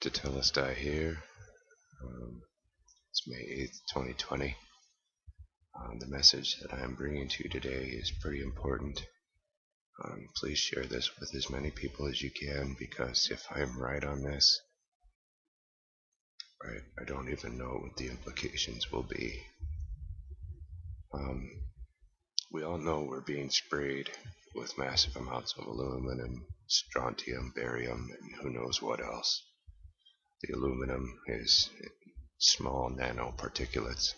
Tetelestai here. It's May 8th, 2020. The message that I'm bringing to you today is pretty important. Please share this with as many people as you can, because if I'm right on this, I don't even know what the implications will be. We all know we're being sprayed with massive amounts of aluminum, strontium, barium, and who knows what else. The aluminum is small nanoparticulates.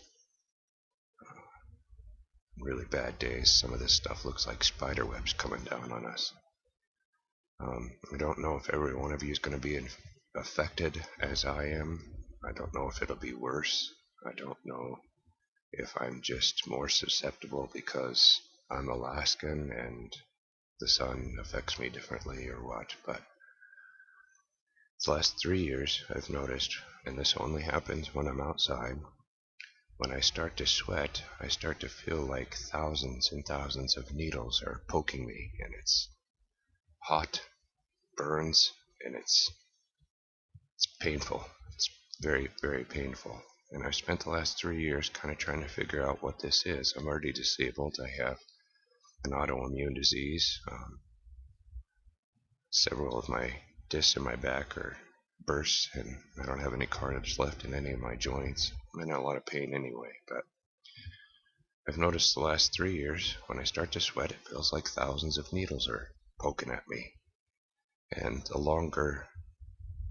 Really bad days, some of this stuff looks like spider webs coming down on us. I don't know if every one of you is going to be affected as I am. I don't know if it'll be worse. I don't know if I'm just more susceptible because I'm Alaskan and the sun affects me differently or what, but the last 3 years I've noticed, and this only happens when I'm outside, when I start to sweat, I start to feel like thousands and thousands of needles are poking me, and it's hot, burns, and it's painful. It's very, very painful. And I've spent the last 3 years kind of trying to figure out what this is. I'm already disabled. I have an autoimmune disease. Several of my discs in my back are burst, and I don't have any cartilage left in any of my joints. I'm in a lot of pain anyway, but I've noticed the last 3 years, when I start to sweat, it feels like thousands of needles are poking at me. And the longer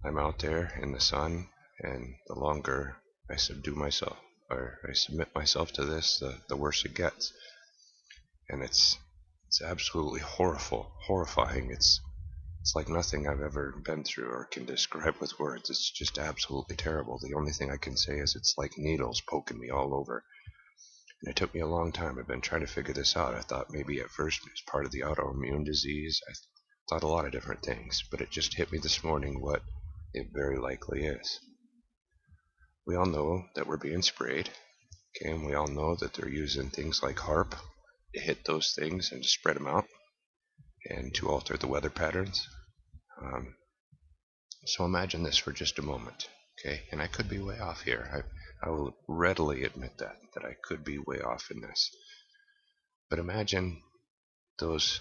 I'm out there in the sun, and the longer I subdue myself, or I submit myself to this, the worse it gets. And it's absolutely horrifying. It's like nothing I've ever been through or can describe with words. It's just absolutely terrible. The only thing I can say is it's like needles poking me all over. And it took me a long time. I've been trying to figure this out. I thought maybe at first it was part of the autoimmune disease. I thought a lot of different things, but it just hit me this morning what it very likely is. We all know that we're being sprayed, okay, and we all know that they're using things like HAARP to hit those things and to spread them out and to alter the weather patterns. So imagine this for just a moment, okay? And I could be way off here. I will readily admit that I could be way off in this. But imagine those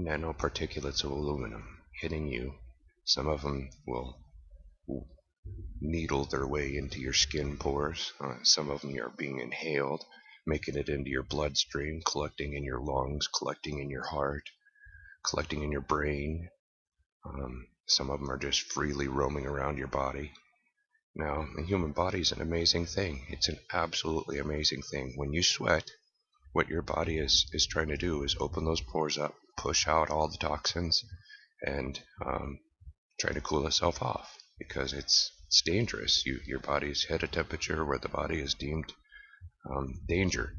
nanoparticulates of aluminum hitting you. Some of them will needle their way into your skin pores. Some of them are being inhaled, making it into your bloodstream, collecting in your lungs, collecting in your heart, collecting in your brain. Some of them are just freely roaming around your body. Now, the human body is an amazing thing. It's an absolutely amazing thing. When you sweat, what your body is trying to do is open those pores up, push out all the toxins, and try to cool itself off, because it's dangerous. Your body's hit a temperature where the body is deemed danger.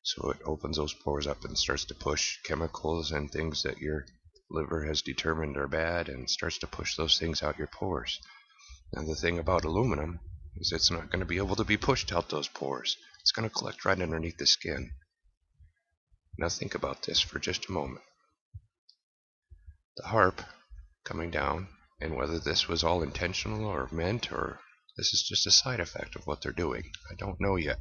So it opens those pores up and starts to push chemicals and things that your liver has determined are bad, and starts to push those things out your pores. Now the thing about aluminum is it's not going to be able to be pushed out those pores. It's going to collect right underneath the skin. Now think about this for just a moment. The HAARP coming down, and whether this was all intentional or meant, or this is just a side effect of what they're doing, I don't know yet.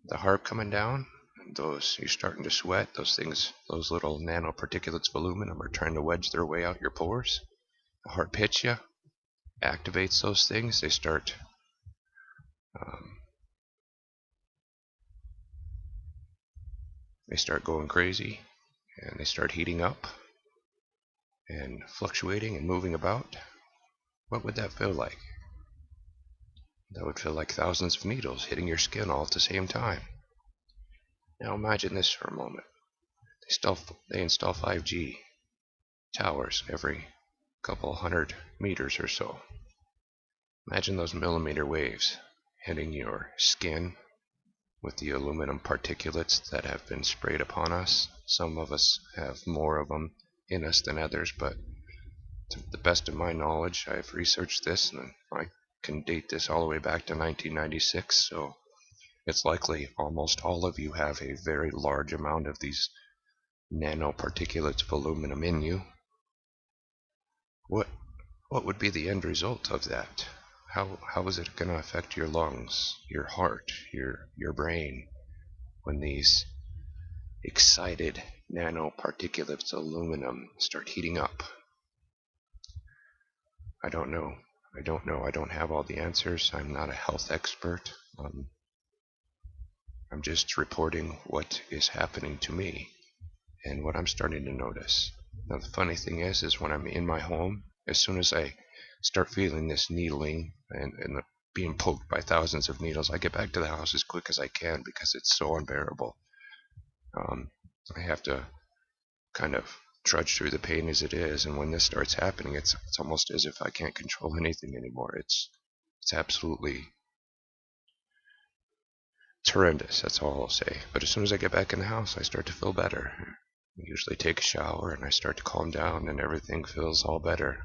The HAARP coming down, and you're starting to sweat, those things, those little nanoparticulates of aluminum are trying to wedge their way out your pores. The HAARP hits you, activates those things, they start going crazy, and they start heating up and fluctuating and moving about. What would that feel like? That would feel like thousands of needles hitting your skin all at the same time. Now imagine this for a moment. They install 5G towers every couple hundred meters or so. Imagine those millimeter waves hitting your skin with the aluminum particulates that have been sprayed upon us. Some of us have more of them in us than others, but to the best of my knowledge, I've researched this, and I can date this all the way back to 1996, so it's likely almost all of you have a very large amount of these nanoparticulates of aluminum in you. What what would be the end result of that? How is it going to affect your lungs, your heart, your brain when these excited nanoparticulates of aluminum start heating up? I don't know. I don't know. I don't have all the answers. I'm not a health expert. I'm just reporting what is happening to me and what I'm starting to notice. Now, the funny thing is when I'm in my home, as soon as I start feeling this needling and being poked by thousands of needles, I get back to the house as quick as I can because it's so unbearable. I have to kind of trudge through the pain as it is, and when this starts happening, it's almost as if I can't control anything anymore. It's absolutely horrendous. That's all I'll say. But as soon as I get back in the house, I start to feel better. I usually take a shower and I start to calm down, and everything feels all better.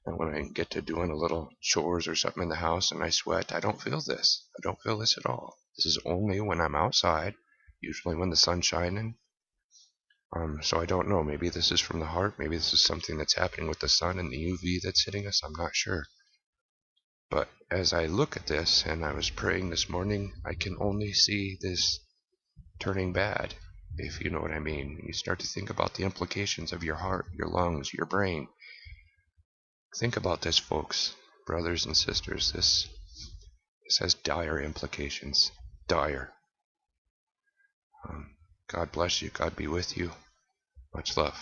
And when I get to doing a little chores or something in the house and I sweat, I don't feel this. I don't feel this at all. This is only when I'm outside, usually when the sun's shining. So I don't know. Maybe this is from the heart. Maybe this is something that's happening with the sun and the UV that's hitting us. I'm not sure. But as I look at this, and I was praying this morning, I can only see this turning bad, if you know what I mean. You start to think about the implications of your heart, your lungs, your brain. Think about this, folks, brothers and sisters. This has dire implications. Dire. God bless you. God be with you. Much love.